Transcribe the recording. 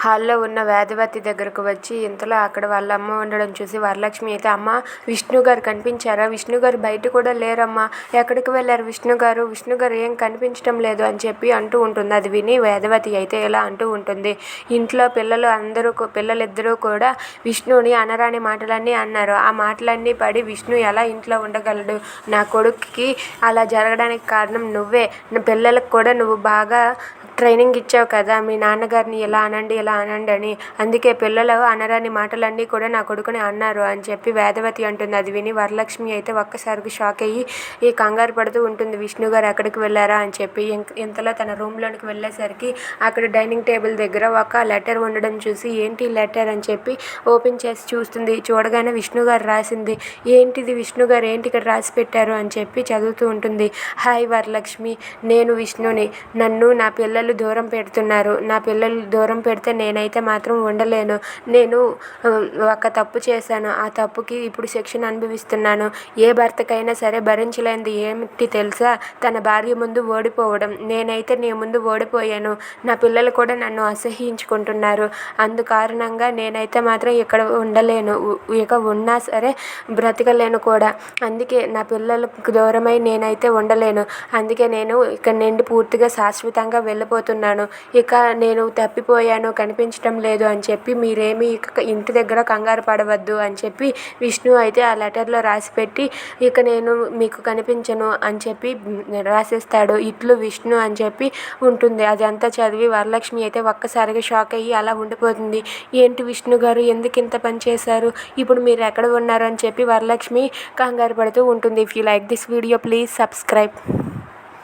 హాల్లో ఉన్న వేదవతి దగ్గరకు వచ్చి ఇంతలో అక్కడ వాళ్ళ అమ్మ ఉండడం చూసి వరలక్ష్మి అయితే, అమ్మ విష్ణు గారు కనిపించారా? విష్ణు గారు బయట కూడా లేరమ్మా, ఎక్కడికి వెళ్ళారు విష్ణు గారు ఏం కనిపించడం లేదు అని చెప్పి అంటూ ఉంటుంది. అది విని వేదవతి అయితే ఇలా అంటూ ఉంటుంది, ఇంట్లో పిల్లలిద్దరూ కూడా విష్ణుని అనరాని మాటలన్నీ అన్నారు. ఆ మాటలన్నీ పడి విష్ణు ఎలా ఇంట్లో ఉండగలడు? నా కొడుక్కి అలా జరగడానికి కారణం నువ్వే. పిల్లలకు కూడా నువ్వు బాగా ట్రైనింగ్ ఇచ్చావు కదా, మీ నాన్నగారిని ఇలా అనండి అని. అందుకే పిల్లలు అనరాని మాటలన్నీ కూడా నా కొడుకుని అన్నారు అని చెప్పి వేదవతి అంటుంది. అది విని వరలక్ష్మి అయితే ఒక్కసారికి షాక్ అయ్యి ఈ కంగారు పడుతూ ఉంటుంది, విష్ణు గారు ఎక్కడికి వెళ్ళారా అని చెప్పి. ఇంతలో తన రూమ్లోనికి వెళ్ళేసరికి అక్కడ డైనింగ్ టేబుల్ దగ్గర ఒక లెటర్ ఉండడం చూసి, ఏంటి లెటర్ అని చెప్పి ఓపెన్ చేసి చూస్తుంది. చూడగానే విష్ణు గారు రాసింది. ఏంటిది విష్ణు గారు ఏంటి ఇక్కడ రాసి పెట్టారు అని చెప్పి చదువుతూ ఉంటుంది. హాయ్ వరలక్ష్మి, నేను విష్ణుని. నన్ను నా పిల్లలు దూరం పెడుతున్నారు. నా పిల్లలు దూరం పెడితే నేనైతే మాత్రం ఉండలేను. నేను ఒక తప్పు చేశాను. ఆ తప్పుకి ఇప్పుడు శిక్షను అనుభవిస్తున్నాను. ఏ భర్తకైనా సరే భరించలేనిది ఏమిటి తెలుసా? తన భార్య ముందు ఓడిపోవడం. నేనైతే నీ ముందు ఓడిపోయాను. నా పిల్లలు కూడా నన్ను అసహ్యించుకుంటున్నారు. అందుకారణంగా నేనైతే మాత్రం ఇక్కడ ఉండలేను. ఇక ఉన్నా సరే బ్రతకలేను కూడా. అందుకే నా పిల్లలకు దూరమై నేనైతే ఉండలేను. అందుకే నేను ఇక్కడ నుండి పూర్తిగా శాశ్వతంగా వెళ్ళిపోతున్నాను. ఇక నేను తప్పిపోయాను, కనిపించడం లేదు అని చెప్పి మీరేమీ ఇంటి దగ్గర కంగారు పడవద్దు అని చెప్పి విష్ణు అయితే ఆ లెటర్లో రాసిపెట్టి, ఇక నేను మీకు కనిపించను అని చెప్పి రాసేస్తాడు. ఇట్లు విష్ణు అని చెప్పి ఉంటుంది. అదంతా చదివి వరలక్ష్మి అయితే ఒక్కసారిగా షాక్ అయ్యి అలా ఉండిపోతుంది. ఏంటి విష్ణు గారు ఎందుకు ఇంత పని చేశారు? ఇప్పుడు మీరు ఎక్కడ ఉన్నారు అని చెప్పి వరలక్ష్మి కంగారు పడుతూ ఉంటుంది. If you like this video please subscribe.